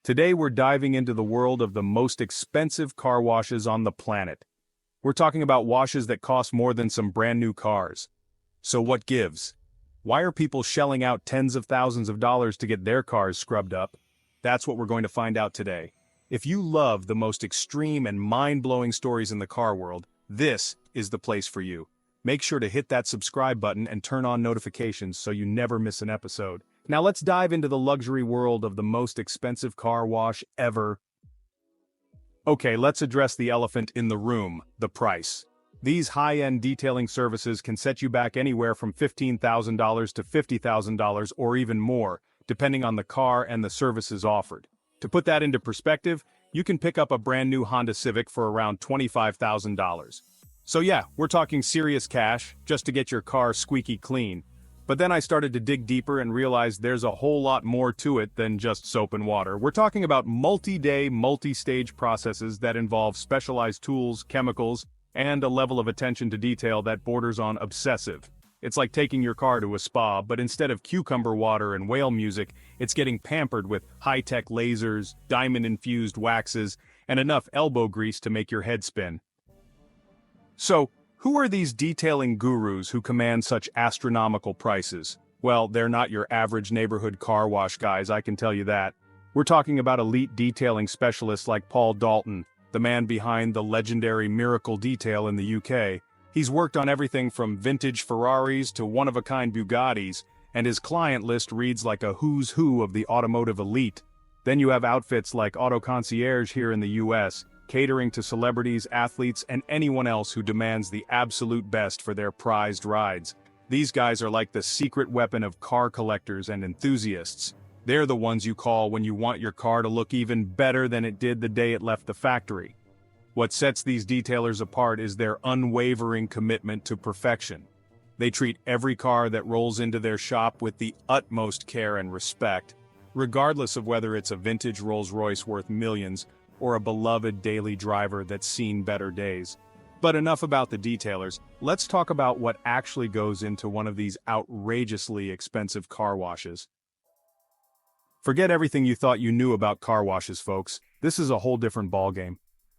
Today we're diving into the world of the most expensive car washes on the planet. We're talking about washes that cost more than some brand new cars. So what gives? Why are people shelling out tens of thousands of dollars to get their cars scrubbed up? That's what we're going to find out today. If you love the most extreme and mind-blowing stories in the car world, this is the place for you. Make sure to hit that subscribe button and turn on notifications so you never miss an episode. Now let's dive into the luxury world of the most expensive car wash ever. Okay, let's address the elephant in the room, the price. These high-end detailing services can set you back anywhere from $15,000 to $50,000 or even more, depending on the car and the services offered. To put that into perspective, you can pick up a brand new Honda Civic for around $25,000. So yeah, we're talking serious cash, just to get your car squeaky clean. But then I started to dig deeper and realized there's a whole lot more to it than just soap and water. We're talking about multi-day, multi-stage processes that involve specialized tools, chemicals, and a level of attention to detail that borders on obsessive. It's like taking your car to a spa, but instead of cucumber water and whale music, it's getting pampered with high-tech lasers, diamond-infused waxes, and enough elbow grease to make your head spin. So, who are these detailing gurus who command such astronomical prices? Well, they're not your average neighborhood car wash guys, I can tell you that. We're talking about elite detailing specialists like Paul Dalton, the man behind the legendary Miracle Detail in the UK. He's worked on everything from vintage Ferraris to one-of-a-kind Bugattis, and his client list reads like a who's who of the automotive elite. Then you have outfits like Auto Concierge here in the US, catering to celebrities, athletes, and anyone else who demands the absolute best for their prized rides. These guys are like the secret weapon of car collectors and enthusiasts. They're the ones you call when you want your car to look even better than it did the day it left the factory. What sets these detailers apart is their unwavering commitment to perfection. They treat every car that rolls into their shop with the utmost care and respect, regardless of whether it's a vintage Rolls-Royce worth millions or a beloved daily driver that's seen better days. But enough about the detailers, let's talk about what actually goes into one of these outrageously expensive car washes. Forget everything you thought you knew about car washes, folks. This is a whole different ballgame.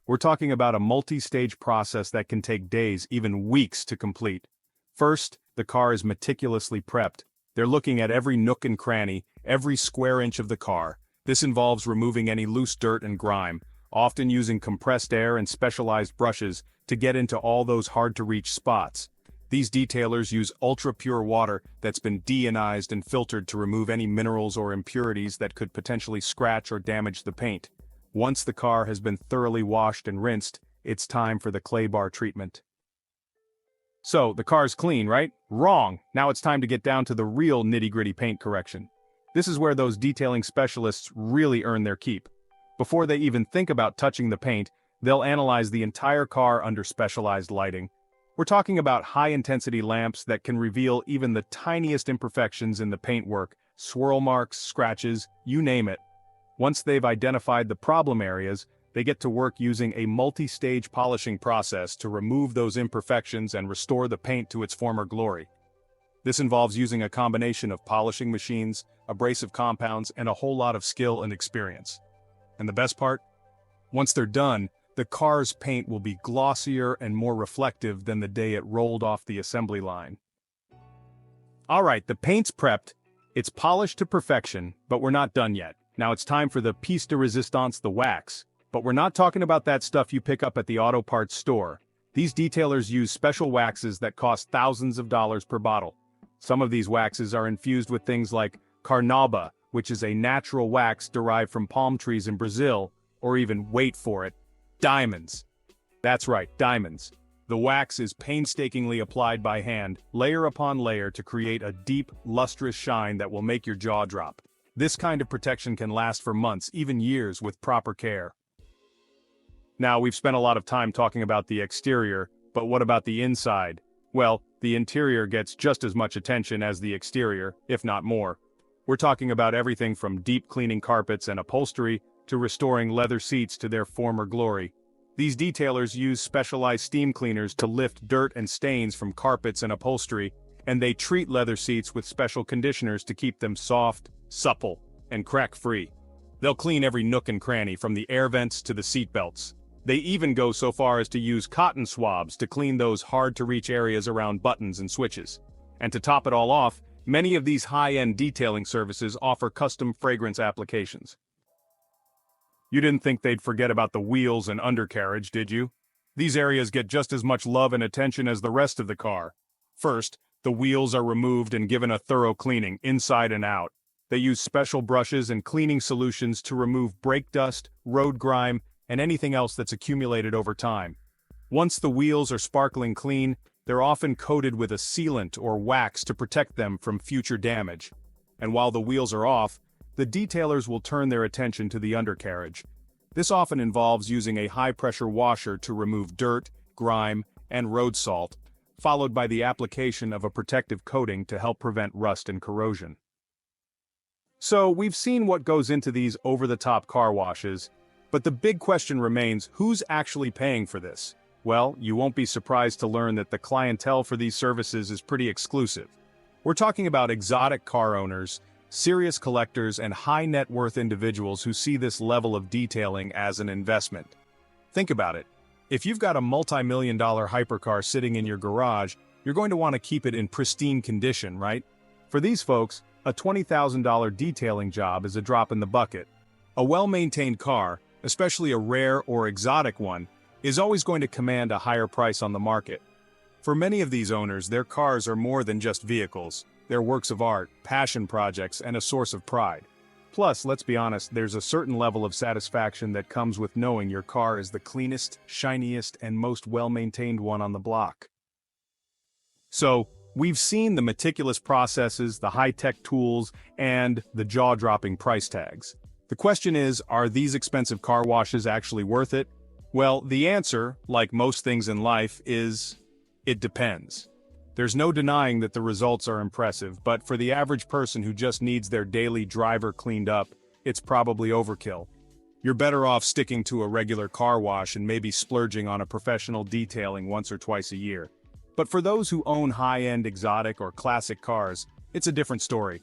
We're talking about a multi-stage process that can take days, even weeks to complete. First, the car is meticulously prepped. They're looking at every nook and cranny, every square inch of the car. This involves removing any loose dirt and grime, often using compressed air and specialized brushes to get into all those hard-to-reach spots. These detailers use ultra-pure water that's been deionized and filtered to remove any minerals or impurities that could potentially scratch or damage the paint. Once the car has been thoroughly washed and rinsed, it's time for the clay bar treatment. So, the car's clean, right? Wrong! Now it's time to get down to the real nitty-gritty paint correction. This is where those detailing specialists really earn their keep. Before they even think about touching the paint, they'll analyze the entire car under specialized lighting. We're talking about high-intensity lamps that can reveal even the tiniest imperfections in the paintwork, swirl marks, scratches, you name it. Once they've identified the problem areas, they get to work using a multi-stage polishing process to remove those imperfections and restore the paint to its former glory. This involves using a combination of polishing machines, abrasive compounds, and a whole lot of skill and experience. And the best part? Once they're done, the car's paint will be glossier and more reflective than the day it rolled off the assembly line. Alright, the paint's prepped, it's polished to perfection, but we're not done yet. Now it's time for the piece de resistance, the wax. But we're not talking about that stuff you pick up at the auto parts store. These detailers use special waxes that cost thousands of dollars per bottle. Some of these waxes are infused with things like carnauba, which is a natural wax derived from palm trees in Brazil, or even, wait for it, diamonds. That's right, diamonds. The wax is painstakingly applied by hand, layer upon layer, to create a deep, lustrous shine that will make your jaw drop. This kind of protection can last for months, even years, with proper care. Now, we've spent a lot of time talking about the exterior, but what about the inside? Well, the interior gets just as much attention as the exterior, if not more. We're talking about everything from deep cleaning carpets and upholstery to restoring leather seats to their former glory. These detailers use specialized steam cleaners to lift dirt and stains from carpets and upholstery, and they treat leather seats with special conditioners to keep them soft, supple, and crack-free. They'll clean every nook and cranny from the air vents to the seat belts. They even go so far as to use cotton swabs to clean those hard-to-reach areas around buttons and switches. And to top it all off, many of these high-end detailing services offer custom fragrance applications. You didn't think they'd forget about the wheels and undercarriage, did you? These areas get just as much love and attention as the rest of the car. First, the wheels are removed and given a thorough cleaning, inside and out. They use special brushes and cleaning solutions to remove brake dust, road grime, and anything else that's accumulated over time. Once the wheels are sparkling clean, they're often coated with a sealant or wax to protect them from future damage. And while the wheels are off, the detailers will turn their attention to the undercarriage. This often involves using a high-pressure washer to remove dirt, grime, and road salt, followed by the application of a protective coating to help prevent rust and corrosion. So, we've seen what goes into these over-the-top car washes, but the big question remains, who's actually paying for this? Well, you won't be surprised to learn that the clientele for these services is pretty exclusive. We're talking about exotic car owners, serious collectors, and high-net-worth individuals who see this level of detailing as an investment. Think about it. If you've got a multi-million-dollar hypercar sitting in your garage, you're going to want to keep it in pristine condition, right? For these folks, a $20,000 detailing job is a drop in the bucket. A well-maintained car, especially a rare or exotic one, is always going to command a higher price on the market. For many of these owners, their cars are more than just vehicles. They're works of art, passion projects, and a source of pride. Plus, let's be honest, there's a certain level of satisfaction that comes with knowing your car is the cleanest, shiniest, and most well-maintained one on the block. So, we've seen the meticulous processes, the high-tech tools, and the jaw-dropping price tags. The question is, are these expensive car washes actually worth it? Well, the answer, like most things in life, is it depends. There's no denying that the results are impressive, but for the average person who just needs their daily driver cleaned up, it's probably overkill. You're better off sticking to a regular car wash and maybe splurging on a professional detailing once or twice a year. But for those who own high-end exotic or classic cars, it's a different story.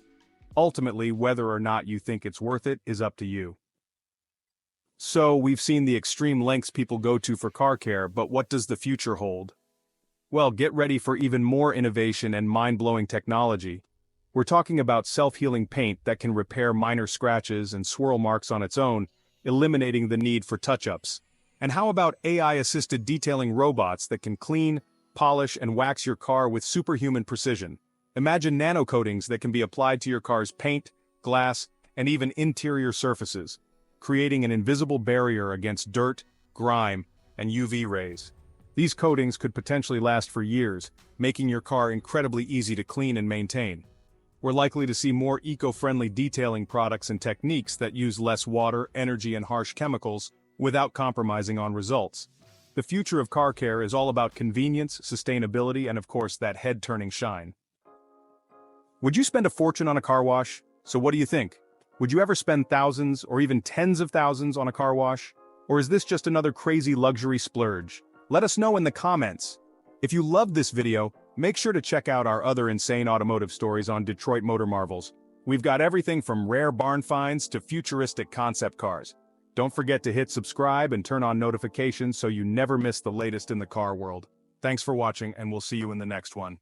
Ultimately, whether or not you think it's worth it is up to you. So, we've seen the extreme lengths people go to for car care, but what does the future hold? Well, get ready for even more innovation and mind-blowing technology. We're talking about self-healing paint that can repair minor scratches and swirl marks on its own, eliminating the need for touch-ups. And how about AI-assisted detailing robots that can clean, polish, and wax your car with superhuman precision? Imagine nanocoatings that can be applied to your car's paint, glass, and even interior surfaces, creating an invisible barrier against dirt, grime, and UV rays. These coatings could potentially last for years, making your car incredibly easy to clean and maintain. We're likely to see more eco-friendly detailing products and techniques that use less water, energy, and harsh chemicals without compromising on results. The future of car care is all about convenience, sustainability, and of course that head-turning shine. Would you spend a fortune on a car wash? So what do you think? Would you ever spend thousands or even tens of thousands on a car wash? Or is this just another crazy luxury splurge? Let us know in the comments. If you loved this video, make sure to check out our other insane automotive stories on Detroit Motor Marvels. We've got everything from rare barn finds to futuristic concept cars. Don't forget to hit subscribe and turn on notifications so you never miss the latest in the car world. Thanks for watching, and we'll see you in the next one.